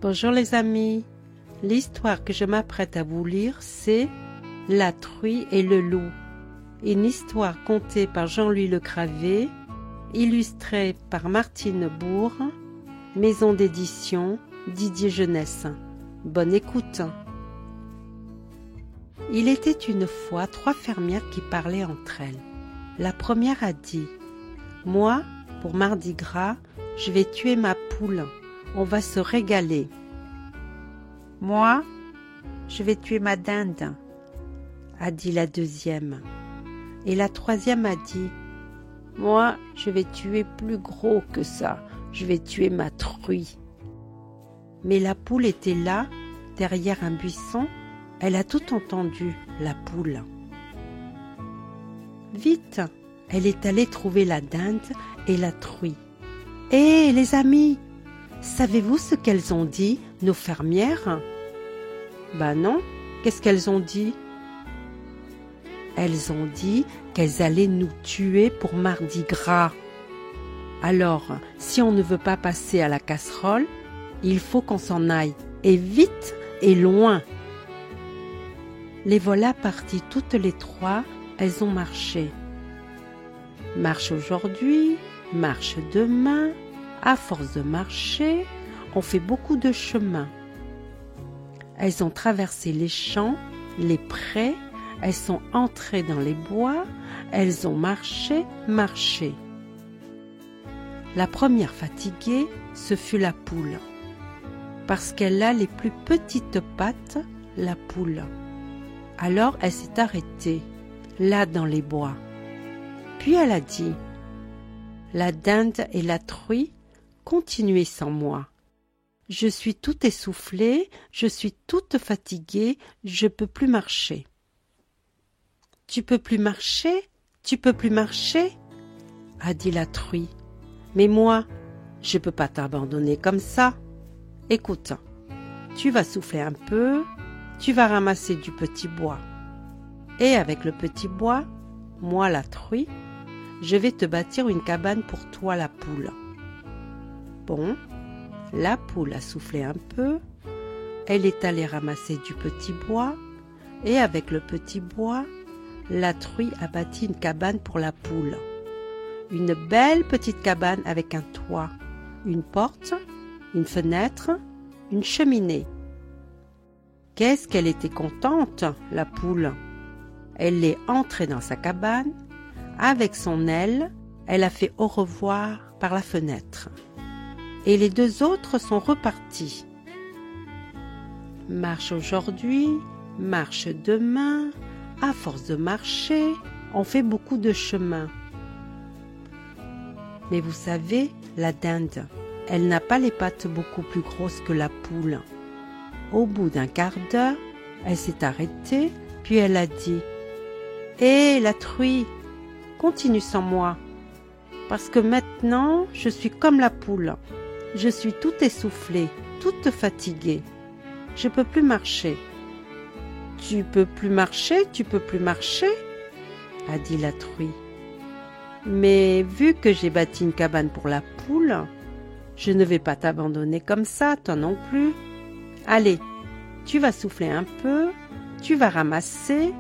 Bonjour les amis, l'histoire que je m'apprête à vous lire, c'est La truie et le loup. Une histoire contée par Jean-Louis Le Gravé, illustrée par Martine Bourg, maison d'édition Didier Jeunesse. Bonne écoute. Il était une fois 3 fermières qui parlaient entre elles. La première a dit « Moi, pour Mardi Gras, je vais tuer ma poule. On va se régaler. » « Moi, je vais tuer ma dinde, » a dit la deuxième. Et la troisième a dit « Moi, je vais tuer plus gros que ça. Je vais tuer ma truie. » Mais la poule était là, derrière un buisson. Elle a tout entendu, la poule. Vite, elle est allée trouver la dinde et la truie. « Hé, les amis, savez-vous ce qu'elles ont dit, nos fermières ?» Ben non, qu'est-ce qu'elles ont dit? Elles ont dit qu'elles allaient nous tuer pour Mardi Gras. Alors, si on ne veut pas passer à la casserole, il faut qu'on s'en aille, et vite et loin. Les voilà parties toutes les 3, elles ont marché. Marche aujourd'hui, marche demain, à force de marcher, on fait beaucoup de chemin. Elles ont traversé les champs, les prés, elles sont entrées dans les bois, elles ont marché. La première fatiguée, ce fut la poule, parce qu'elle a les plus petites pattes, la poule. Alors elle s'est arrêtée, là dans les bois. Puis elle a dit « La dinde et la truie, continuez sans moi. Je suis toute essoufflée, je suis toute fatiguée, je peux plus marcher. » « Tu peux plus marcher? Tu peux plus marcher ?» a dit la truie. « Mais moi, je peux pas t'abandonner comme ça. Écoute, tu vas souffler un peu, tu vas ramasser du petit bois. Et avec le petit bois, moi la truie, je vais te bâtir une cabane pour toi la poule. » Bon, la poule a soufflé un peu, elle est allée ramasser du petit bois, et avec le petit bois, la truie a bâti une cabane pour la poule. Une belle petite cabane avec un toit, une porte, une fenêtre, une cheminée. Qu'est-ce qu'elle était contente, la poule! Elle est entrée dans sa cabane, avec son aile, elle a fait au revoir par la fenêtre. Et les 2 autres sont repartis. Marche aujourd'hui, marche demain, à force de marcher, on fait beaucoup de chemin. Mais vous savez, la dinde, elle n'a pas les pattes beaucoup plus grosses que la poule. Au bout d'un quart d'heure, elle s'est arrêtée, puis elle a dit « Hé, la truie, continue sans moi, parce que maintenant, je suis comme la poule. Je suis toute essoufflée, toute fatiguée. Je peux plus marcher. » « Tu peux plus marcher, a dit la truie. « Mais vu que j'ai bâti une cabane pour la poule, je ne vais pas t'abandonner comme ça, toi non plus. Allez, tu vas souffler un peu, tu vas ramasser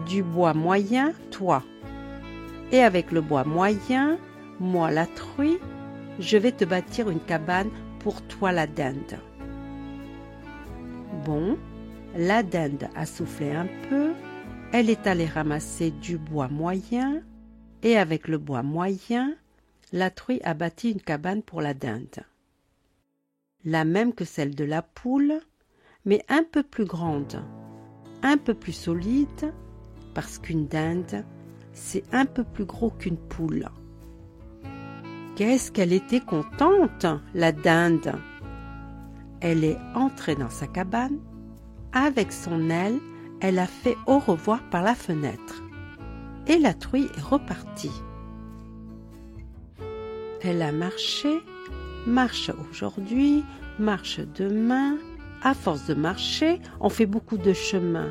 du bois moyen, toi. Et avec le bois moyen, moi la truie, je vais te bâtir une cabane pour toi la dinde. » Bon, la dinde a soufflé un peu, elle est allée ramasser du bois moyen, et avec le bois moyen, la truie a bâti une cabane pour la dinde. La même que celle de la poule, mais un peu plus grande, un peu plus solide, parce qu'une dinde, c'est un peu plus gros qu'une poule. Qu'est-ce qu'elle était contente, la dinde! Elle est entrée dans sa cabane, avec son aile, elle a fait au revoir par la fenêtre. Et la truie est repartie. Elle a marché, marche aujourd'hui, marche demain. À force de marcher, on fait beaucoup de chemin.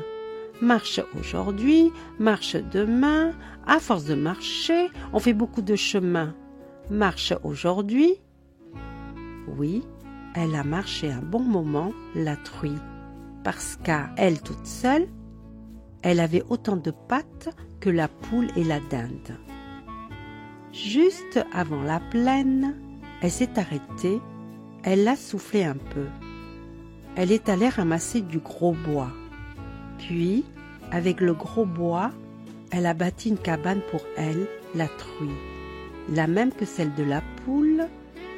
Marche aujourd'hui, marche demain. À force de marcher, on fait beaucoup de chemin. Marche aujourd'hui. Oui, elle a marché un bon moment, la truie, parce qu'à elle toute seule, elle avait autant de pattes que la poule et la dinde. Juste avant la plaine, elle s'est arrêtée, elle a soufflé un peu. Elle est allée ramasser du gros bois. Puis, avec le gros bois, elle a bâti une cabane pour elle, la truie, la même que celle de la poule,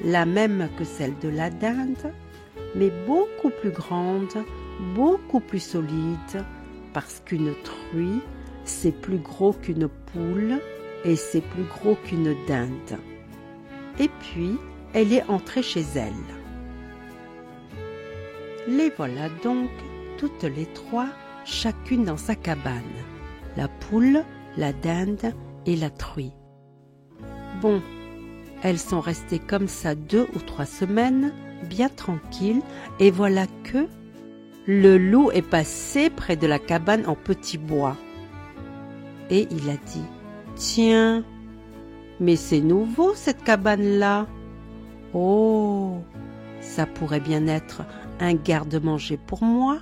la même que celle de la dinde, mais beaucoup plus grande, beaucoup plus solide, parce qu'une truie, c'est plus gros qu'une poule et c'est plus gros qu'une dinde. Et puis, elle est entrée chez elle. Les voilà donc, toutes les trois, chacune dans sa cabane, la poule, la dinde et la truie. Bon, elles sont restées comme ça 2 ou 3 semaines, bien tranquilles, et voilà que le loup est passé près de la cabane en petit bois. Et il a dit « Tiens, mais c'est nouveau cette cabane-là. Oh, ça pourrait bien être un garde-manger pour moi. »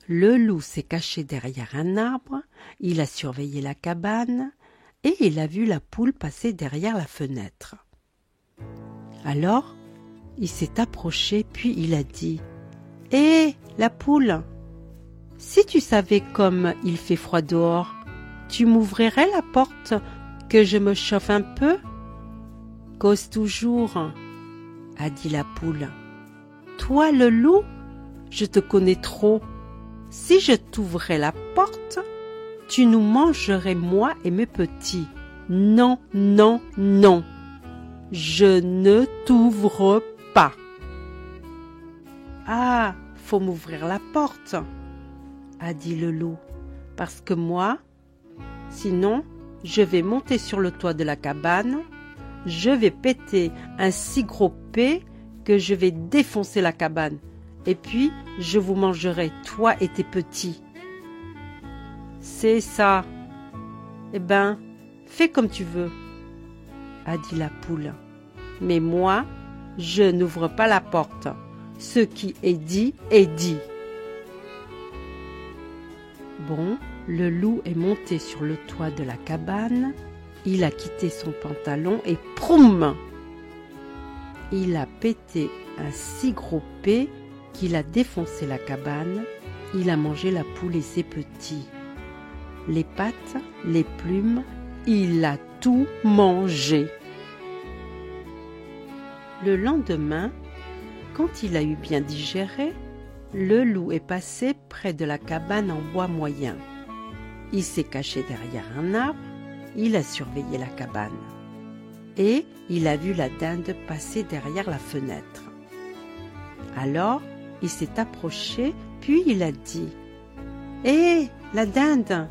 Le loup s'est caché derrière un arbre, il a surveillé la cabane et il a vu la poule passer derrière la fenêtre. Alors, il s'est approché puis il a dit « Hé, la poule, si tu savais comme il fait froid dehors, tu m'ouvrirais la porte que je me chauffe un peu ?»« Cause toujours, » a dit la poule. « Toi, le loup, je te connais trop. Si je t'ouvrais la porte, tu nous mangerais moi et mes petits. Non, non, non, je ne t'ouvre pas. »« Ah, faut m'ouvrir la porte, » a dit le loup, « parce que moi, sinon, je vais monter sur le toit de la cabane, je vais péter un si gros P que je vais défoncer la cabane, et puis je vous mangerai, toi et tes petits. »« C'est ça. Eh ben, fais comme tu veux, » a dit la poule. « Mais moi, je n'ouvre pas la porte. Ce qui est dit est dit. » Bon, le loup est monté sur le toit de la cabane, il a quitté son pantalon et proum! Il a pété un si gros P qu'il a défoncé la cabane, il a mangé la poule et ses petits. Les pattes, les plumes, il a tout mangé. Le lendemain, quand il a eu bien digéré, le loup est passé près de la cabane en bois moyen. Il s'est caché derrière un arbre, il a surveillé la cabane. Et il a vu la dinde passer derrière la fenêtre. Alors, il s'est approché, puis il a dit « Hé, la dinde,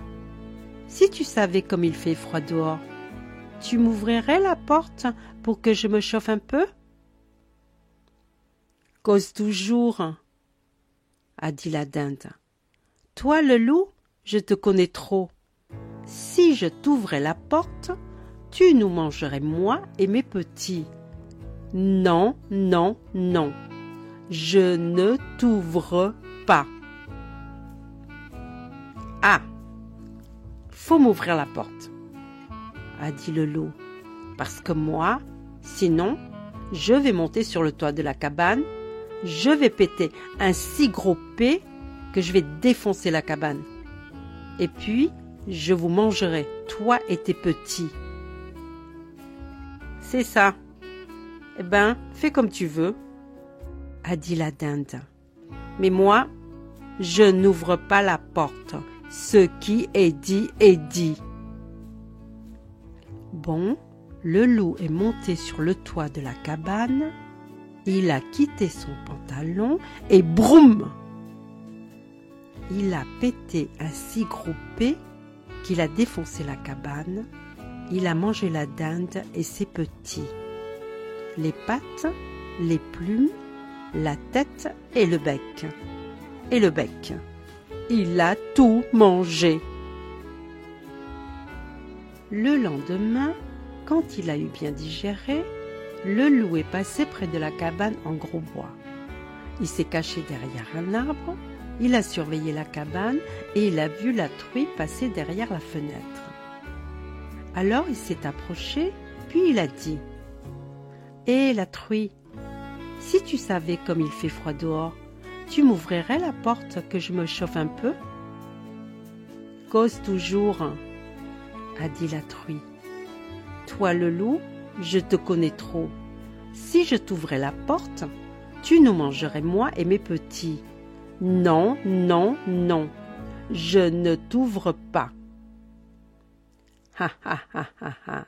si tu savais comme il fait froid dehors, tu m'ouvrirais la porte pour que je me chauffe un peu ?»« Cause toujours, » a dit la dinde. « Toi, le loup, je te connais trop. Si je t'ouvrais la porte, tu nous mangerais moi et mes petits. Non, non, non, je ne t'ouvre pas. »« Ah, faut m'ouvrir la porte, » a dit le loup, « parce que moi, sinon, je vais monter sur le toit de la cabane, je vais péter un si gros P que je vais défoncer la cabane. Et puis, je vous mangerai, toi et tes petits. »« C'est ça. Eh ben, fais comme tu veux, » a dit la dinde. « Mais moi, je n'ouvre pas la porte. Ce qui est dit est dit. » Bon, le loup est monté sur le toit de la cabane, il a quitté son pantalon et broum! Il a pété un si gros P qu'il a défoncé la cabane, il a mangé la dinde et ses petits. Les pattes, les plumes, la tête et le bec. Et le bec. Il a tout mangé. Le lendemain, quand il a eu bien digéré, Le loup est passé près de la cabane en gros bois. Il s'est caché derrière un arbre, il a surveillé la cabane et il a vu la truie passer derrière la fenêtre. Alors il s'est approché, puis il a dit « Hé, la truie, si tu savais comme il fait froid dehors, tu m'ouvrirais la porte que je me chauffe un peu ?» « Cause toujours, a dit la truie. Toi le loup, je te connais trop. Si je t'ouvrais la porte, tu nous mangerais moi et mes petits. Non, non, non, je ne t'ouvre pas. Ha ha ha ha ha,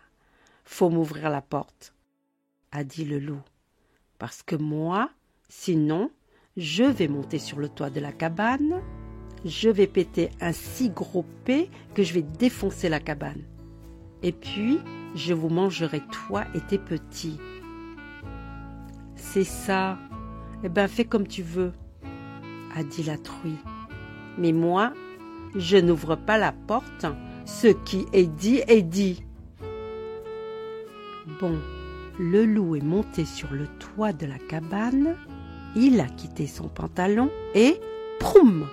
faut m'ouvrir la porte, a dit le loup, parce que moi, sinon, je vais monter sur le toit de la cabane, je vais péter un si gros P que je vais défoncer la cabane. Et puis, je vous mangerai toi et tes petits. C'est ça. Eh ben, fais comme tu veux, a dit la truie. Mais moi, je n'ouvre pas la porte. Ce qui est dit est dit. Bon, le loup est monté sur le toit de la cabane. Il a quitté son pantalon et proum!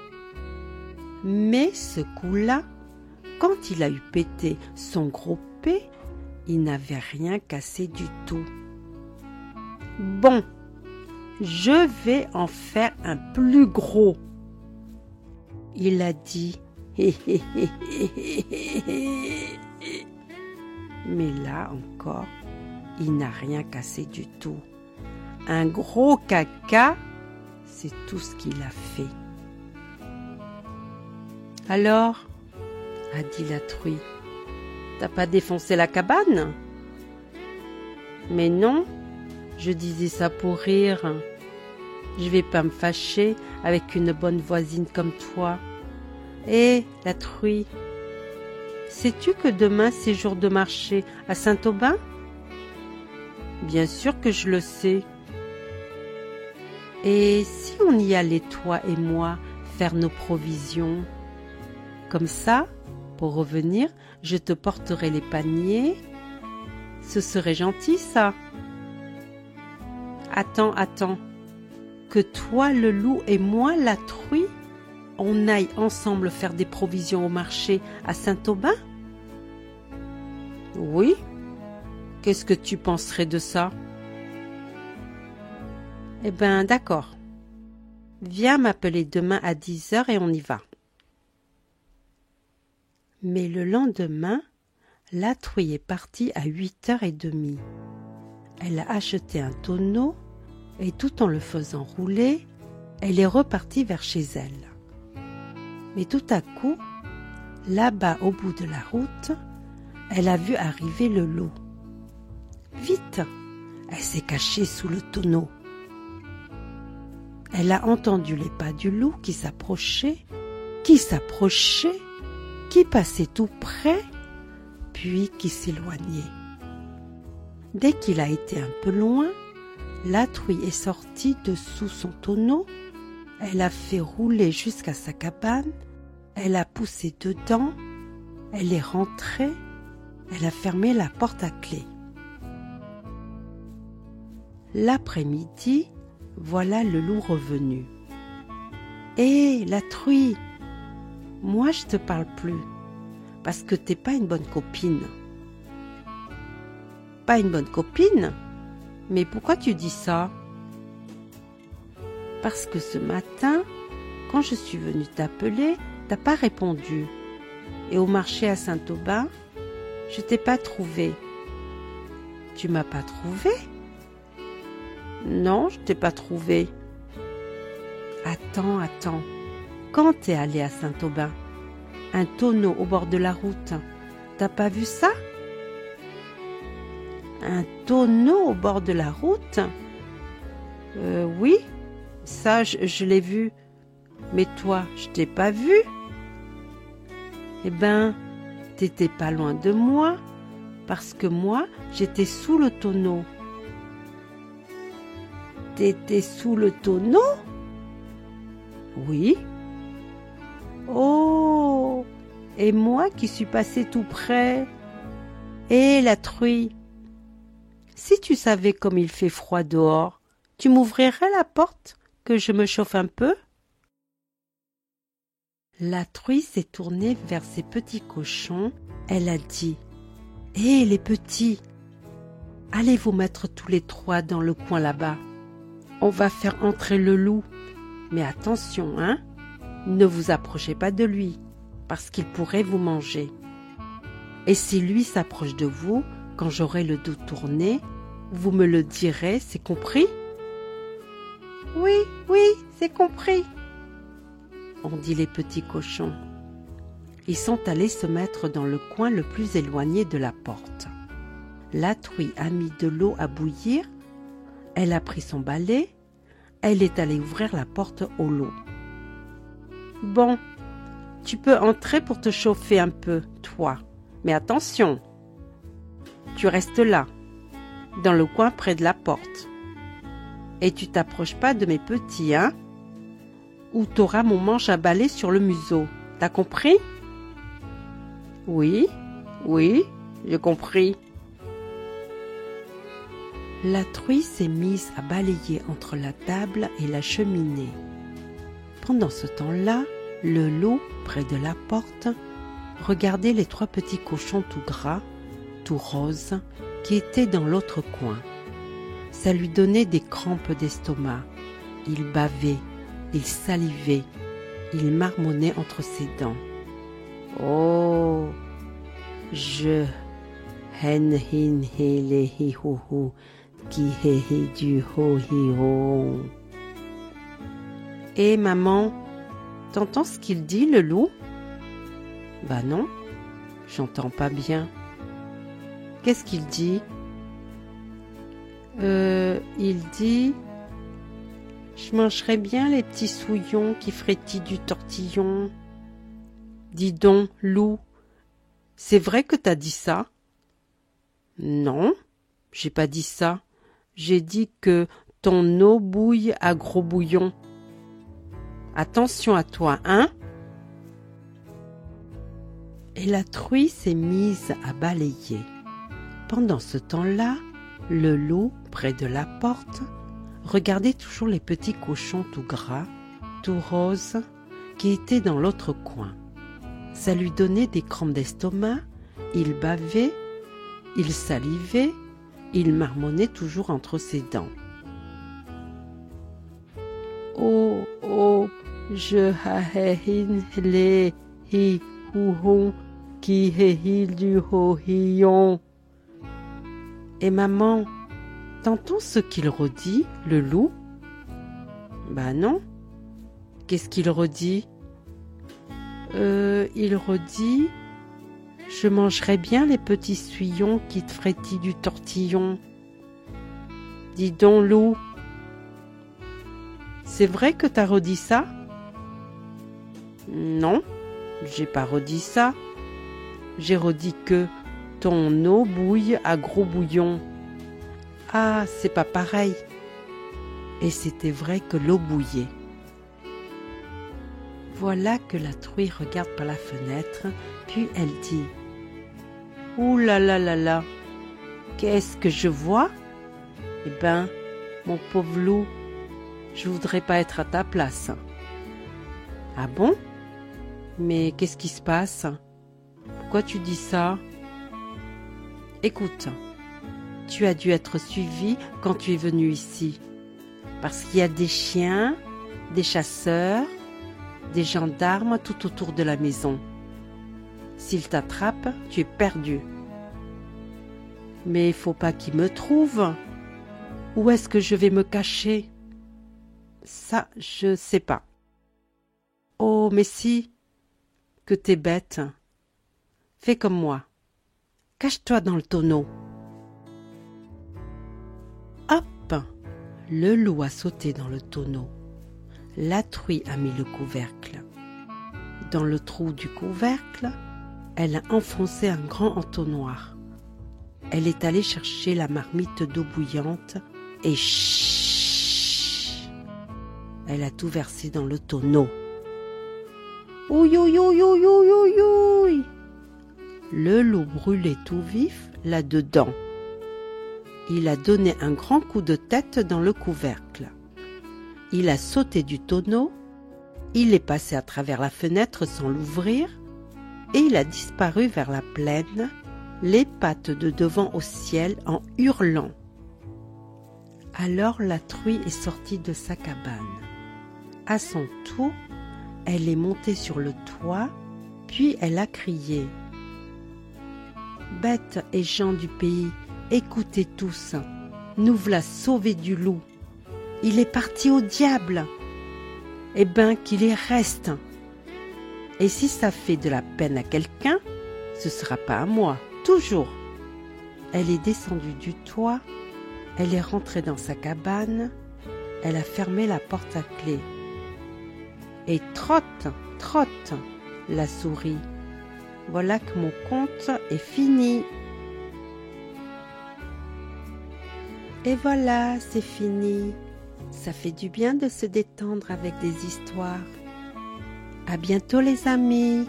Mais ce coup-là, quand il a eu pété son gros P, il n'avait rien cassé du tout. Bon, je vais en faire un plus gros. Il a dit. Mais là encore, il n'a rien cassé du tout. Un gros caca, c'est tout ce qu'il a fait. Alors, a dit la truie, t'as pas défoncé la cabane? Mais non, je disais ça pour rire. Je vais pas me fâcher avec une bonne voisine comme toi. Eh, la truie, sais-tu que demain c'est jour de marché à Saint-Aubin? Bien sûr que je le sais. Et si on y allait, toi et moi, faire nos provisions? Comme ça, pour revenir, je te porterai les paniers. Ce serait gentil, ça. Attends, attends. Que toi, le loup, et moi, la truie, on aille ensemble faire des provisions au marché à Saint-Aubin? Oui. Qu'est-ce que tu penserais de ça? Eh ben, d'accord. Viens m'appeler demain à 10h et on y va. Mais le lendemain, la truie est partie à 8h30. Elle a acheté un tonneau et tout en le faisant rouler, elle est repartie vers chez elle. Mais tout à coup, là-bas au bout de la route, elle a vu arriver le loup. Vite, elle s'est cachée sous le tonneau. Elle a entendu les pas du loup qui s'approchait, qui passait tout près, puis qui s'éloignait. Dès qu'il a été un peu loin, la truie est sortie de sous son tonneau, elle a fait rouler jusqu'à sa cabane, elle a poussé dedans, elle est rentrée, elle a fermé la porte à clé. L'après-midi, voilà le loup revenu. « Hé, la truie, moi je te parle plus, parce que t'es pas une bonne copine. » « Pas une bonne copine? Mais pourquoi tu dis ça? » « Parce que ce matin, quand je suis venue t'appeler, t'as pas répondu. Et au marché à Saint-Aubin, je t'ai pas trouvé. »« Tu m'as pas trouvé? » ?»« Non, je t'ai pas trouvé. »« Attends, attends. Quand t'es allé à Saint-Aubin, un tonneau au bord de la route, t'as pas vu ça? » Un tonneau au bord de la route? Oui, ça je l'ai vu. Mais toi, je t'ai pas vu. Eh ben, t'étais pas loin de moi, parce que moi, j'étais sous le tonneau. T'étais sous le tonneau? Oui. Oh, et moi qui suis passée tout près. Et la truie, Si tu savais comme il fait froid dehors, tu m'ouvrirais la porte, que je me chauffe un peu ?» La truie s'est tournée vers ses petits cochons. Elle a dit: « Hé, les petits, allez vous mettre tous les trois dans le coin là-bas. On va faire entrer le loup. Mais attention, hein, ne vous approchez pas de lui, parce qu'il pourrait vous manger. Et si lui s'approche de vous, quand j'aurai le dos tourné, vous me le direz, c'est compris ?» « Oui, oui, c'est compris », ont dit les petits cochons. Ils sont allés se mettre dans le coin le plus éloigné de la porte. La truie a mis de l'eau à bouillir, elle a pris son balai, elle est allée ouvrir la porte au loup. « Bon, tu peux entrer pour te chauffer un peu, toi, mais attention, tu restes là, dans le coin près de la porte. Et tu t'approches pas de mes petits, hein, ou t'auras mon manche à balai sur le museau. T'as compris ? » « Oui, oui, j'ai compris. » La truie s'est mise à balayer entre la table et la cheminée. Pendant ce temps-là, le loup, près de la porte, regardait les trois petits cochons tout gras, tout roses, qui étaient dans l'autre coin. Ça lui donnait des crampes d'estomac. Il bavait, il salivait, il marmonnait entre ses dents. « Oh, je hen hin he le hi ho ho qui he he du ho hi ho. » « Eh maman, t'entends ce qu'il dit, le loup ? » ?»« Bah non, j'entends pas bien. »« Qu'est-ce qu'il dit ? » ?»« Il dit... Je mangerais bien les petits souillons qui frétillent du tortillon. » »« Dis donc, loup, c'est vrai que t'as dit ça ? » ?»« Non, j'ai pas dit ça. J'ai dit que ton eau bouille à gros bouillon. Attention à toi, hein ?» Et la truie s'est mise à balayer. Pendant ce temps-là, le loup, près de la porte, regardait toujours les petits cochons tout gras, tout roses, qui étaient dans l'autre coin. Ça lui donnait des crampes d'estomac, il bavait, il salivait, il marmonnait toujours entre ses dents. « Oh, oh, je ha-he-hin le hi hou qui he-hi du ho-hi-yon. » « Et maman, t'entends ce qu'il redit, le loup ? » ?»« Bah non. Qu'est-ce qu'il redit ? » Il redit: « Je mangerais bien les petits souillons qui te frétillent du tortillon. » »« Dis donc, loup, c'est vrai que t'as redit ça ? » ?»« Non, j'ai pas redit ça. J'ai redit que ton eau bouille à gros bouillon. » »« Ah, c'est pas pareil. » Et c'était vrai que l'eau bouillait. Voilà que la truie regarde par la fenêtre, puis elle dit: « Ouh là là là là, qu'est-ce que je vois ? Eh ben, mon pauvre loup, je voudrais pas être à ta place. »« Ah bon ? Mais qu'est-ce qui se passe ? Pourquoi tu dis ça ? » ?»« Écoute, tu as dû être suivi quand tu es venu ici, parce qu'il y a des chiens, des chasseurs, des gendarmes tout autour de la maison. S'ils t'attrapent, tu es perdu. Mais il faut pas qu'ils me trouvent. Où est-ce que je vais me cacher ? Ça, je sais pas. Oh, mais si, que t'es bête. Fais comme moi. Cache-toi dans le tonneau. Hop, le loup a sauté dans le tonneau. La truie a mis le couvercle. Dans le trou du couvercle, elle a enfoncé un grand entonnoir. Elle est allée chercher la marmite d'eau bouillante et chut, elle a tout versé dans le tonneau. Ouïe, ouïe, ouïe, ouïe, ouïe, ouïe. Le loup brûlait tout vif là-dedans. Il a donné un grand coup de tête dans le couvercle. Il a sauté du tonneau, il est passé à travers la fenêtre sans l'ouvrir, et il a disparu vers la plaine, les pattes de devant au ciel en hurlant. Alors la truie est sortie de sa cabane. À son tour, elle est montée sur le toit, puis elle a crié. « Bêtes et gens du pays, écoutez tous, nous v'là sauvés du loup. Il est parti au diable. Eh ben qu'il y reste. Et si ça fait de la peine à quelqu'un, ce sera pas à moi, toujours. » Elle est descendue du toit, elle est rentrée dans sa cabane, elle a fermé la porte à clé. Et trotte, trotte, la souris. Voilà que mon conte est fini. Et voilà, c'est fini. Ça fait du bien de se détendre avec des histoires. À bientôt les amis.